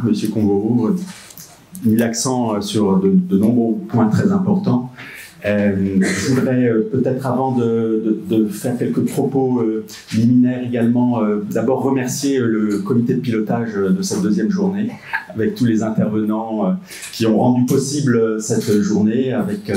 M. Kongoro, mis l'accent sur de nombreux points très importants. Je voudrais peut-être, avant de faire quelques propos liminaires également, d'abord remercier le comité de pilotage de cette deuxième journée, avec tous les intervenants qui ont rendu possible cette journée, avec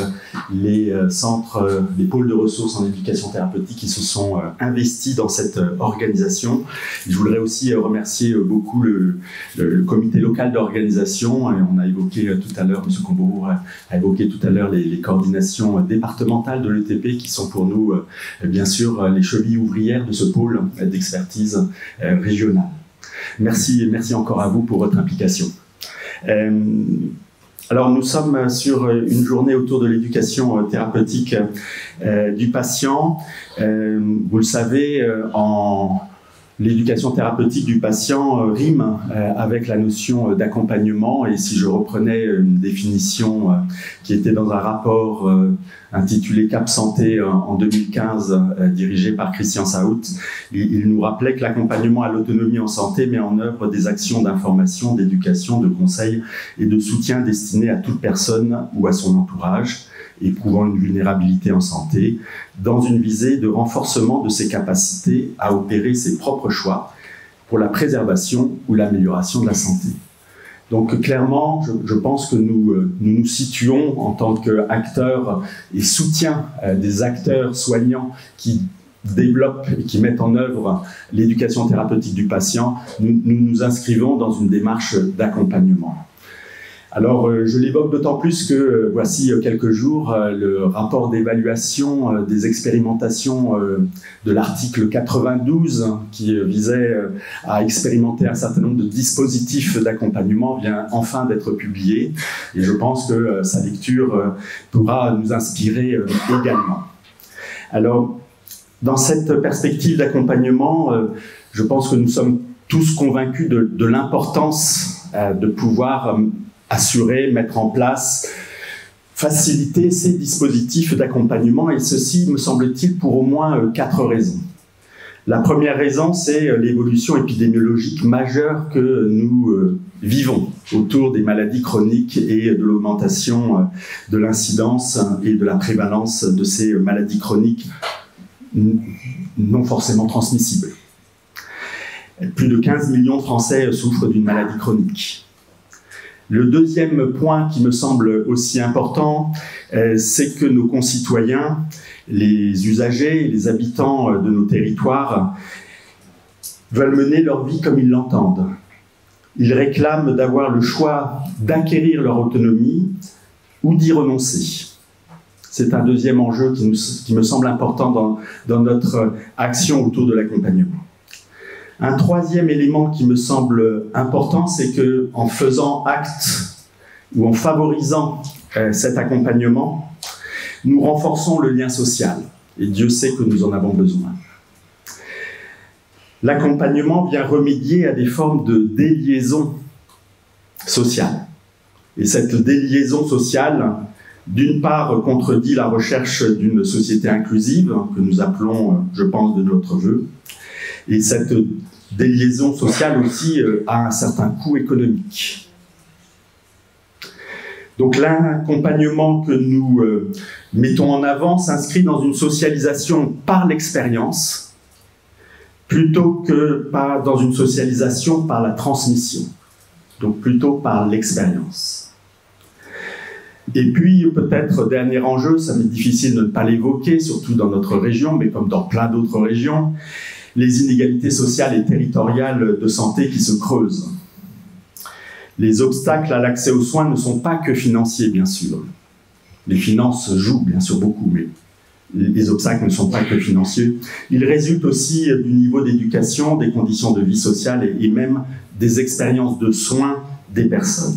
les centres, les pôles de ressources en éducation thérapeutique qui se sont investis dans cette organisation. Je voudrais aussi remercier beaucoup le comité local d'organisation. On a évoqué tout à l'heure, M. Kongoro a évoqué tout à l'heure les coordinations départementales de l'ETP qui sont pour nous, bien sûr, les chevilles ouvrières de ce pôle d'expertise régionale. Merci encore à vous pour votre implication. Alors, nous sommes sur une journée autour de l'éducation thérapeutique du patient. Vous le savez, l'éducation thérapeutique du patient rime avec la notion d'accompagnement, et si je reprenais une définition qui était dans un rapport intitulé Cap Santé en 2015, dirigé par Christian Saout, il nous rappelait que l'accompagnement à l'autonomie en santé met en œuvre des actions d'information, d'éducation, de conseil et de soutien destinées à toute personne ou à son entourage éprouvant une vulnérabilité en santé, dans une visée de renforcement de ses capacités à opérer ses propres choix pour la préservation ou l'amélioration de la santé. Donc clairement, je pense que nous situons en tant qu'acteurs et soutiens des acteurs soignants qui développent et qui mettent en œuvre l'éducation thérapeutique du patient. Nous nous inscrivons dans une démarche d'accompagnement. Alors, je l'évoque d'autant plus que voici quelques jours, le rapport d'évaluation des expérimentations de l'article 92 qui visait à expérimenter un certain nombre de dispositifs d'accompagnement vient enfin d'être publié. Et je pense que sa lecture pourra nous inspirer également. Alors, dans cette perspective d'accompagnement, je pense que nous sommes tous convaincus de l'importance de pouvoir assurer, mettre en place, faciliter ces dispositifs d'accompagnement, et ceci, me semble-t-il, pour au moins 4 raisons. La première raison, c'est l'évolution épidémiologique majeure que nous vivons autour des maladies chroniques et de l'augmentation de l'incidence et de la prévalence de ces maladies chroniques non forcément transmissibles. Plus de 15 millions de Français souffrent d'une maladie chronique. Le deuxième point qui me semble aussi important, c'est que nos concitoyens, les usagers, les habitants de nos territoires veulent mener leur vie comme ils l'entendent. Ils réclament d'avoir le choix d'acquérir leur autonomie ou d'y renoncer. C'est un deuxième enjeu qui me semble important dans notre action autour de l'accompagnement. Un troisième élément qui me semble important, c'est qu'en faisant acte ou en favorisant cet accompagnement, nous renforçons le lien social. Et Dieu sait que nous en avons besoin. L'accompagnement vient remédier à des formes de déliaison sociale. Et cette déliaison sociale, d'une part, contredit la recherche d'une société inclusive, que nous appelons, je pense, de notre vœu. Et cette déliaison sociale aussi a un certain coût économique. Donc l'accompagnement que nous mettons en avant s'inscrit dans une socialisation par l'expérience, plutôt que dans une socialisation par la transmission, donc plutôt par l'expérience. Et puis, peut-être, dernier enjeu, ça m'est difficile de ne pas l'évoquer, surtout dans notre région, mais comme dans plein d'autres régions, les inégalités sociales et territoriales de santé qui se creusent. Les obstacles à l'accès aux soins ne sont pas que financiers, bien sûr. Les finances jouent, bien sûr, beaucoup, mais les obstacles ne sont pas que financiers. Ils résultent aussi du niveau d'éducation, des conditions de vie sociale et même des expériences de soins des personnes.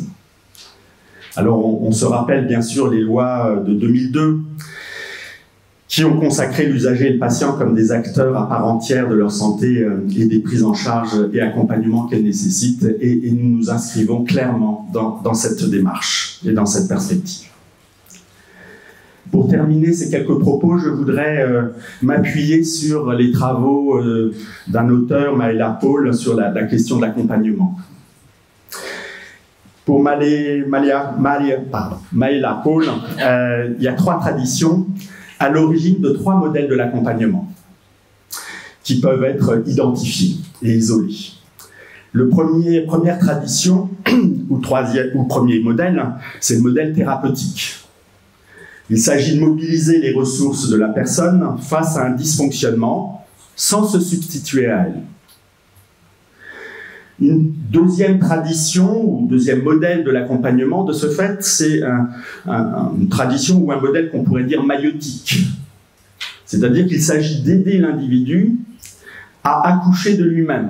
Alors, on se rappelle, bien sûr, les lois de 2002, qui ont consacré l'usager et le patient comme des acteurs à part entière de leur santé et des prises en charge et accompagnements qu'elles nécessitent. Et nous nous inscrivons clairement dans cette démarche et dans cette perspective. Pour terminer ces quelques propos, je voudrais m'appuyer sur les travaux d'un auteur, Maëla Paul, sur la question de l'accompagnement. Pour Maëla Paul, il y a 3 traditions à l'origine de 3 modèles de l'accompagnement qui peuvent être identifiés et isolés. Première tradition, ou premier modèle, c'est le modèle thérapeutique. Il s'agit de mobiliser les ressources de la personne face à un dysfonctionnement sans se substituer à elle. Une deuxième tradition, ou deuxième modèle de l'accompagnement, de ce fait, c'est une tradition ou un modèle qu'on pourrait dire maïeutique. C'est-à-dire qu'il s'agit d'aider l'individu à accoucher de lui-même,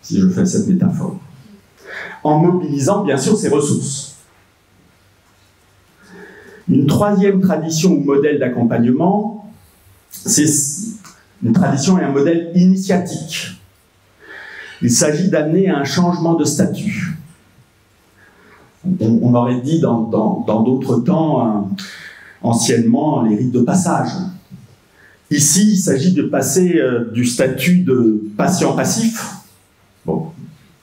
si je fais cette métaphore, en mobilisant bien sûr ses ressources. Une troisième tradition ou modèle d'accompagnement, c'est une tradition et un modèle initiatique. Il s'agit d'amener à un changement de statut. On aurait dit dans d'autres temps, anciennement, les rites de passage. Ici, il s'agit de passer du statut de patient passif, bon,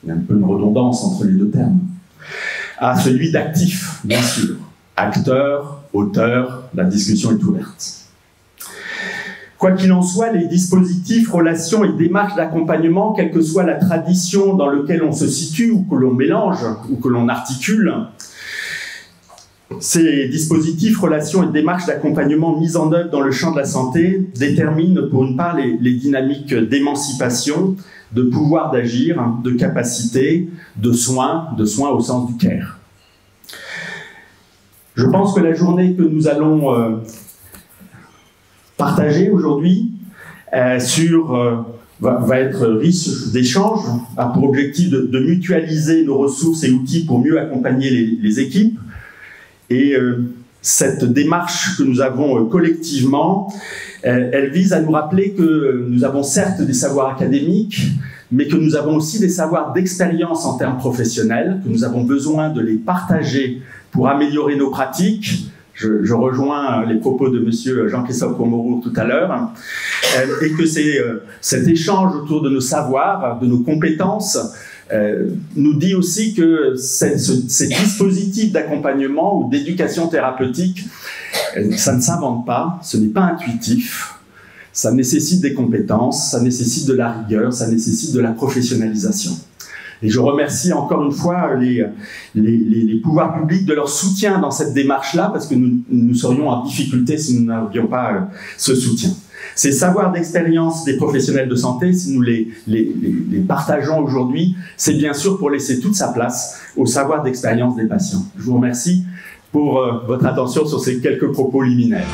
il y a un peu une redondance entre les 2 termes, à celui d'actif, bien sûr. Acteur, auteur, la discussion est ouverte. Quoi qu'il en soit, les dispositifs, relations et démarches d'accompagnement, quelle que soit la tradition dans laquelle on se situe, ou que l'on mélange, ou que l'on articule, ces dispositifs, relations et démarches d'accompagnement mis en œuvre dans le champ de la santé déterminent pour une part les dynamiques d'émancipation, de pouvoir d'agir, de capacité, de soins au sens du care. Je pense que la journée que nous allons partager aujourd'hui va être riche d'échanges, a pour objectif de mutualiser nos ressources et outils pour mieux accompagner les équipes. Et cette démarche que nous avons collectivement, elle vise à nous rappeler que nous avons certes des savoirs académiques, mais que nous avons aussi des savoirs d'expérience en termes professionnels, que nous avons besoin de les partager pour améliorer nos pratiques. Je rejoins les propos de M. Jean-Christophe Comoroux tout à l'heure, et que cet échange autour de nos savoirs, de nos compétences, nous dit aussi que ces dispositifs d'accompagnement ou d'éducation thérapeutique, ça ne s'invente pas, ce n'est pas intuitif, ça nécessite des compétences, ça nécessite de la rigueur, ça nécessite de la professionnalisation. Et je remercie encore une fois les pouvoirs publics de leur soutien dans cette démarche-là, parce que nous serions en difficulté si nous n'avions pas ce soutien. Ces savoirs d'expérience des professionnels de santé, si nous les partageons aujourd'hui, c'est bien sûr pour laisser toute sa place au savoir d'expérience des patients. Je vous remercie pour votre attention sur ces quelques propos liminaires.